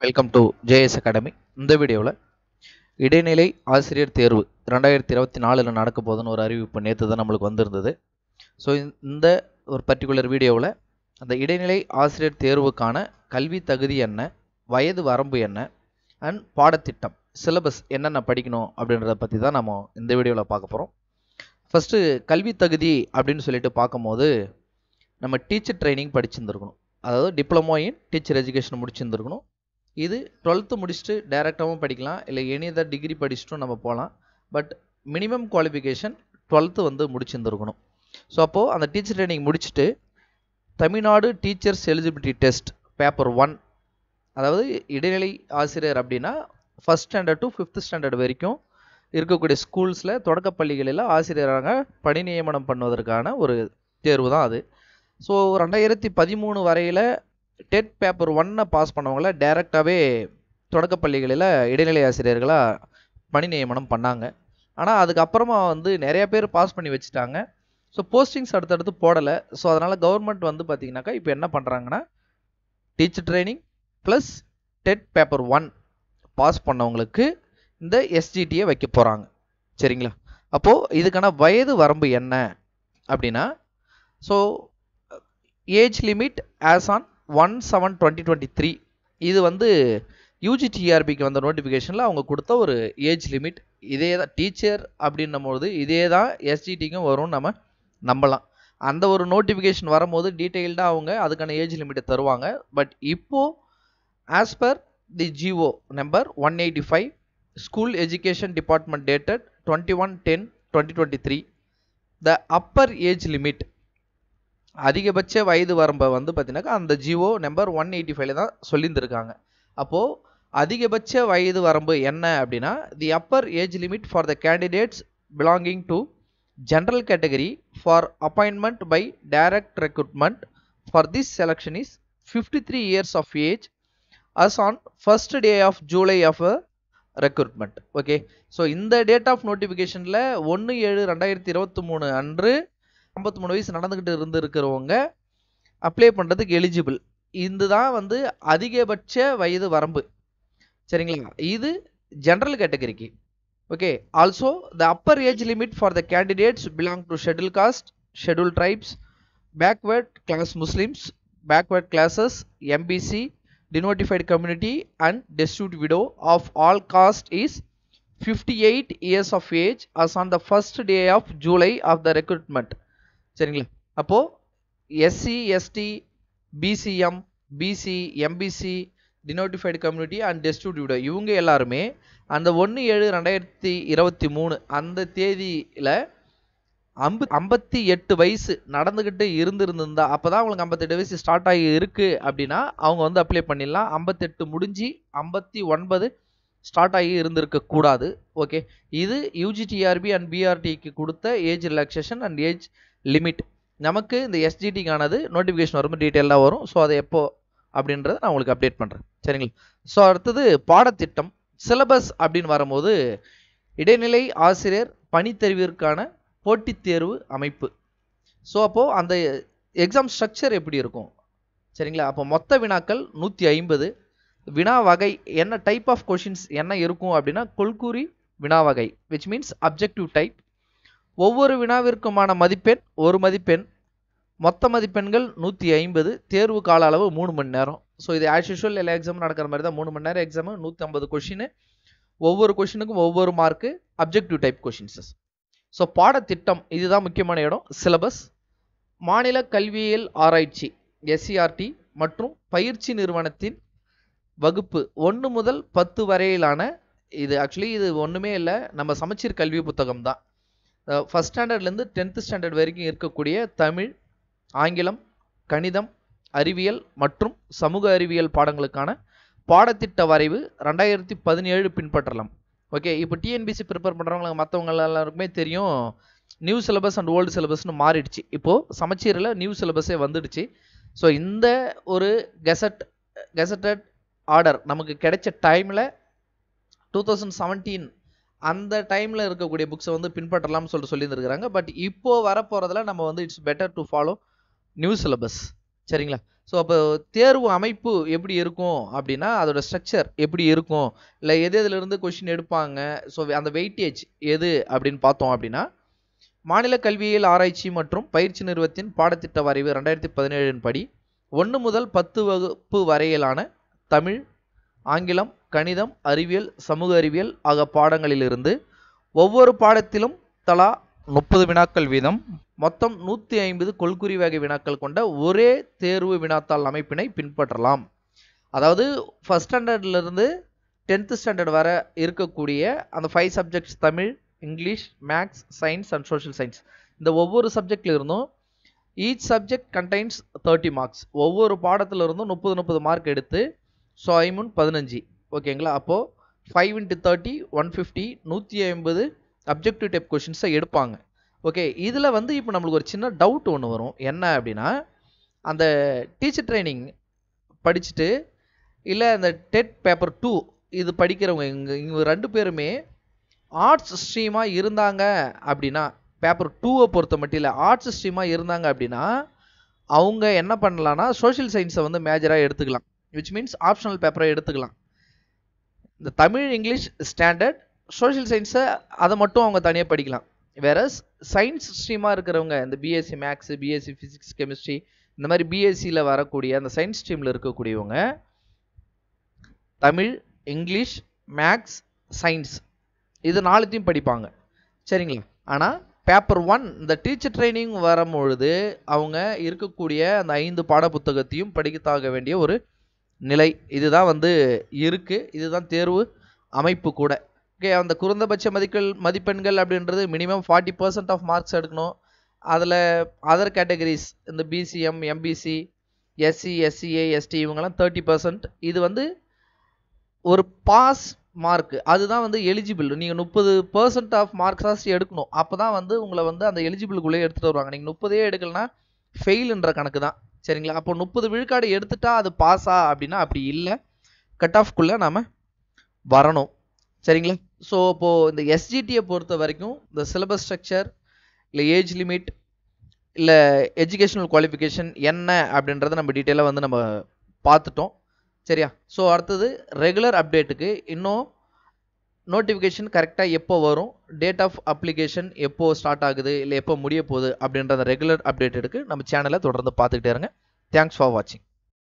Welcome to JS academy. இந்த வீடியோவில் இடைநிலை ஆசிரியர் தேர்வு 2024 நடக்க போதுன்னு ஒரு அறிவிப்பு நேற்று தான் நம்மளுக்கு வந்திருந்தது. ஸோ இந்த ஒரு பர்டிகுலர் வீடியோவில் அந்த இடைநிலை ஆசிரியர் தேர்வுக்கான கல்வி தகுதி என்ன, வயது வரம்பு என்ன, அண்ட் பாடத்திட்டம் சிலபஸ் என்னென்ன படிக்கணும் அப்படின்றத பற்றி தான் நம்ம இந்த வீடியோவில் பார்க்க போகிறோம். ஃபஸ்ட்டு கல்வி தகுதி அப்படின்னு சொல்லிட்டு பார்க்கும்போது நம்ம டீச்சர் ட்ரைனிங் படிச்சிருந்துருக்கணும். அதாவது டிப்ளமோ இன் டீச்சர் எஜுகேஷன் முடிச்சிருந்துருக்கணும். இது 12th முடிச்சுட்டு டைரெக்டாகவும் படிக்கலாம், இல்லை எனி அதர் டிகிரி படிச்சுட்டும் நம்ம போகலாம். பட் மினிமம் குவாலிஃபிகேஷன் 12th முடிச்சிருந்துருக்கணும். ஸோ அப்போது அந்த டீச்சர் ட்ரைனிங் முடிச்சுட்டு Tamil Nadu teachers eligibility test paper 1, அதாவது இடைநிலை ஆசிரியர் அப்படின்னா 1st standard to 5th standard வரைக்கும் இருக்கக்கூடிய ஸ்கூல்ஸில் தொடக்கப்பள்ளிகளில் ஆசிரியராக பணி நியமனம் பண்ணுவதற்கான ஒரு தேர்வு தான் அது. ஸோ 2013 வரையில் டெட் பேப்பர் 1 பாஸ் பண்ணவங்கள டைரெக்டாகவே தொடக்கப்பள்ளிகளில் இடைநிலை ஆசிரியர்களாக பணி நியமனம் பண்ணாங்க. ஆனால் அதுக்கப்புறமா நிறைய பேர் பாஸ் பண்ணி வச்சுட்டாங்க. ஸோ போஸ்டிங்ஸ் அடுத்தடுத்து போடலை. ஸோ அதனால் கவர்மெண்ட் பார்த்தீங்கன்னாக்கா இப்போ என்ன பண்ணுறாங்கன்னா teacher training plus TET paper 1 pass பண்ணவங்களுக்கு இந்த எஸ்ஜிடியை வைக்க போகிறாங்க. சரிங்களா? அப்போது இதுக்கான வயது வரம்பு என்ன அப்படின்னா, so age limit as on 1/7/2023 இது யூஜிடிஆர்பிக்கு வந்த நோட்டிஃபிகேஷனில் அவங்க கொடுத்த ஒரு ஏஜ் லிமிட். இதே தான் டீச்சர் அப்படின்னும் போது இதே தான் எஸ்ஜிடிக்கும் வரும்னு நம்ம நம்பலாம். அந்த ஒரு நோட்டிஃபிகேஷன் வரும்போது டீட்டெயில்டாக அவங்க அதுக்கான ஏஜ் லிமிட்டை தருவாங்க. பட் இப்போது as per the GO number 185 school education department dated 21/10/2023 the upper age limit, அதிகபட்ச வயது வரம்பை பார்த்தீங்கன்னாக்கா அந்த ஜிஓ நம்பர் 185 தான் சொல்லியிருந்திருக்காங்க. அப்போது அதிகபட்ச வயது வரம்பு என்ன அப்படின்னா, the upper age limit for the candidates belonging to general category for appointment by direct recruitment for this selection is 53 years of age as on first day of July of recruitment. Okay, so இந்த date of நோட்டிஃபிகேஷனில் 1/7/2023 அன்று 53 வயசு நடந்துக்கிட்டு இருக்கிறவங்க apply பண்ணுறதுக்கு eligible. இதுதான் அதிகபட்ச வயது வரம்பு. சரிங்களா? இது ஜென்ரல் கேட்டகரிக்கு. Okay, also the upper age limit for the candidates belong to schedule caste, schedule tribes, backward class Muslims, backward classes, MBC, denotified community and destitute widow of all caste is 58 years of age as on the first day of July of the recruitment. சரிங்களா? அப்போ SC, ST, BCM, BC, MBC, denotified community and destitute widow இவங்க எல்லாருமே அந்த 1/7/2023 அந்த தேதியில் 58 வயசு நடந்துக்கிட்டு இருந்திருந்தா அப்போதான் அவங்களுக்கு 58 வயசு ஸ்டார்ட் ஆகி இருக்கு அப்படின்னா அவங்க அப்ளை பண்ணிடலாம். 58 முடிஞ்சு 59 ஸ்டார்ட் ஆகி இருந்திருக்க கூடாது. ஓகே, இது யூஜிடிஆர்பி அண்ட் பிஆர்டிக்கு கொடுத்த age relaxation and age limit. நமக்கு இந்த எஸ்ஜிடிக்கானது நோட்டிஃபிகேஷன் வரும்போது டீட்டெயிலாக வரும். ஸோ அதை எப்போ அப்படின்றத நான் உங்களுக்கு அப்டேட் பண்ணுறேன். சரிங்களா? ஸோ அடுத்தது பாடத்திட்டம் சிலபஸ் அப்படின்னு வரும்போது இடைநிலை ஆசிரியர் பணித்தெரிவிற்கான போட்டித் தேர்வு அமைப்பு. ஸோ அப்போது அந்த எக்ஸாம் ஸ்ட்ரக்சர் எப்படி இருக்கும்? சரிங்களா? அப்போ மொத்த வினாக்கள் 150. வினா வகை என்ன டைப் ஆஃப் கொஷின்ஸ் என்ன இருக்கும் அப்படின்னா கொள்கூறி வினா வகை, விச் மீன்ஸ் அப்ஜெக்டிவ் டைப். ஒவ்வொரு வினாவிற்குமான மதிப்பெண் 1 மதிப்பெண். மொத்த மதிப்பெண்கள் 150. தேர்வு கால அளவு 3 மணி நேரம். ஸோ இது ஆஸ் யூஷுவல் எல்லா எக்ஸாமும் நடக்கிற மாதிரி தான் 3 மணி நேரம் எக்ஸாமு, 150 கொஷின். ஒவ்வொரு கொஷினுக்கும் ஒவ்வொரு மார்க்கு, அப்ஜெக்டிவ் டைப் கொஷின்ஸஸ். ஸோ பாடத்திட்டம் இதுதான் முக்கியமான இடம். சிலபஸ் மாநில கல்வியியல் ஆராய்ச்சி எஸ்சிஆர்டி மற்றும் பயிற்சி நிறுவனத்தின் வகுப்பு 1 முதல் 10 வரையிலான இது ஆக்சுவலி இது ஒன்றுமே இல்லை, நம்ம சமச்சீர் கல்வி புத்தகம் தான். 1st ஸ்டாண்டர்ட்லேருந்து 10th ஸ்டாண்டர்ட் வரைக்கும் இருக்கக்கூடிய தமிழ், ஆங்கிலம், கணிதம், அறிவியல் மற்றும் சமூக அறிவியல் பாடங்களுக்கான பாடத்திட்ட வரைவு 2017 பின்பற்றலாம். ஓகே, இப்போ டிஎன்பிசி ப்ரிப்பேர் பண்ணுறவங்களுக்கு மற்றவங்க எல்லாருக்குமே தெரியும் நியூ சிலபஸ் அண்ட் ஓல்டு சிலபஸ்னு மாறிடுச்சு. இப்போது சமச்சீரில் நியூ சிலபஸே வந்துடுச்சு. ஸோ இந்த ஒரு கெசட்டட் ஆர்டர் நமக்கு கிடைச்ச டைமில் 2017 அந்த டைமில் இருக்கக்கூடிய புக்ஸை பின்பற்றலாம்னு சொல்லியிருந்துருக்காங்க. பட் இப்போது வரப்போகிறதுல நம்ம it's better to follow new syllabus. சரிங்களா? ஸோ அப்போ தேர்வு அமைப்பு எப்படி இருக்கும் அப்படின்னா அதோட ஸ்ட்ரக்சர் எப்படி இருக்கும், இல்லை எது எதுலேருந்து கொஷின் எடுப்பாங்க, ஸோ அந்த வெயிட்டேஜ் எது அப்படின்னு பார்த்தோம் அப்படின்னா, மாநில கல்வியியல் ஆராய்ச்சி மற்றும் பயிற்சி நிறுவனத்தின் பாடத்திட்ட வரைவு 2017 படி 1 முதல் 10 வகுப்பு வரையிலான தமிழ், ஆங்கிலம், கணிதம், அறிவியல், சமூக அறிவியல் ஆகிய பாடங்களிலிருந்து ஒவ்வொரு பாடத்திலும் தலா 30 வினாக்கள் வீதம் மொத்தம் 150 கொள்குறி வகை வினாக்கள் கொண்ட ஒரே தேர்வு வினாத்தாள் அமைப்பினை பின்பற்றலாம். அதாவது ஃபர்ஸ்ட் ஸ்டாண்டர்ட்லேருந்து 10th ஸ்டாண்டர்ட் வர இருக்கக்கூடிய அந்த 5 subjects Tamil, English, maths, science and social science, இந்த ஒவ்வொரு சப்ஜெக்ட்ல இருந்தும் ஈச் சப்ஜெக்ட் கண்டைன்ஸ் 30 மார்க்ஸ். ஒவ்வொரு பாடத்துல இருந்தும் 30 மார்க் எடுத்து ஸோ 15 ஓகேங்களா. அப்போது 5 × 30 150 150 அப்ஜெக்டிவ் டைப் கொஷின்ஸை எடுப்பாங்க. ஓகே, இதில் வந்து இப்போ நம்மளுக்கு ஒரு சின்ன டவுட் ஒன்று வரும். என்ன அப்படின்னா, அந்த டீச்சர் ட்ரைனிங் படிச்சுட்டு இல்லை அந்த டெட் பேப்பர் 2 இது படிக்கிறவங்க இவங்க 2 பேருமே ஆர்ட்ஸ் ஸ்ட்ரீமாக இருந்தாங்க அப்படின்னா, பேப்பர் 2வை பொறுத்த மட்டும் இல்லை ஆர்ட்ஸ் ஸ்ட்ரீமாக இருந்தாங்க அப்படின்னா அவங்க என்ன பண்ணலான்னா சோஷியல் சயின்ஸை வந்து மேஜராக எடுத்துக்கலாம். விச் மீன்ஸ் ஆப்ஷனல் பேப்பரை எடுத்துக்கலாம். இந்த தமிழ், இங்கிலீஷ் ஸ்டாண்டர்ட், சோஷியல் சயின்ஸை அதை மட்டும் அவங்க தனியாக படிக்கலாம். வேற சயின்ஸ் ஸ்ட்ரீமாக இருக்கிறவங்க இந்த BSc maths, BSc physics, chemistry, இந்த மாதிரி பிஎஸ்சியில் வரக்கூடிய அந்த சயின்ஸ் ஸ்ட்ரீமில் இருக்கக்கூடியவங்க தமிழ், இங்கிலீஷ், மேக்ஸ், சயின்ஸ் இது 4த்தையும் படிப்பாங்க. சரிங்களா. ஆனால் பேப்பர் 1 இந்த டீச்சர் ட்ரைனிங் வரும்பொழுது அவங்க இருக்கக்கூடிய அந்த 5 பாட புத்தகத்தையும் படித்தாக வேண்டிய ஒரு நிலை இதுதான் வந்து இருக்கு. இதுதான் தேர்வு அமைப்பு கூட. ஓகே, அந்த குறைந்தபட்ச மதிப்பெண்கள் அப்படின்றது மினிமம் 40% ஆஃப் மார்க்ஸ் எடுக்கணும். அதில் அதர் கேட்டகரிஸ் இந்த BCM, MBC, SC, SCA, ST இவங்கெல்லாம் 30%. இது வந்து ஒரு பாஸ் மார்க், அதுதான் வந்து எலிஜிபிள். நீங்கள் 30% ஆஃப் மார்க்ஸாக எடுக்கணும். அப்போ தான் வந்து உங்களை வந்து அந்த எலிஜிபிளுக்குள்ளே எடுத்துகிட்டு வருவாங்க. நீங்கள் 30 எடுக்கலனா ஃபெயிலுன்ற கணக்கு தான். சரிங்களா. அப்போ 30 விழுக்காடு எடுத்துட்டா அது பாஸா அப்படின்னா அப்படி இல்லை, கட் ஆஃப்குள்ளே நாம் வரணும். சரிங்களா. ஸோ இப்போது இந்த எஸ்ஜிடியை பொறுத்த வரைக்கும் இந்த சிலபஸ் ஸ்ட்ரக்சர் இல்லை ஏஜ் லிமிட் இல்லை எஜுகேஷனல் குவாலிஃபிகேஷன் என்ன அப்படின்றத நம்ம டீட்டெயிலாக வந்து நம்ம பார்த்துட்டோம். சரியா. ஸோ அடுத்தது ரெகுலர் அப்டேட்டுக்கு இன்னும் நோட்டிஃபிகேஷன் கரெக்டாக எப்போ வரும், டேட் ஆஃப் அப்ளிகேஷன் எப்போ ஸ்டார்ட் ஆகுது இல்லை எப்போ முடிய போகுது அப்படின்ற ரெகுலர் அப்டேட்டுக்கு நம்ம சேனலை தொடர்ந்து பார்த்துக்கிட்டே இருங்க. தேங்க்ஸ் ஃபார் வாட்சிங்.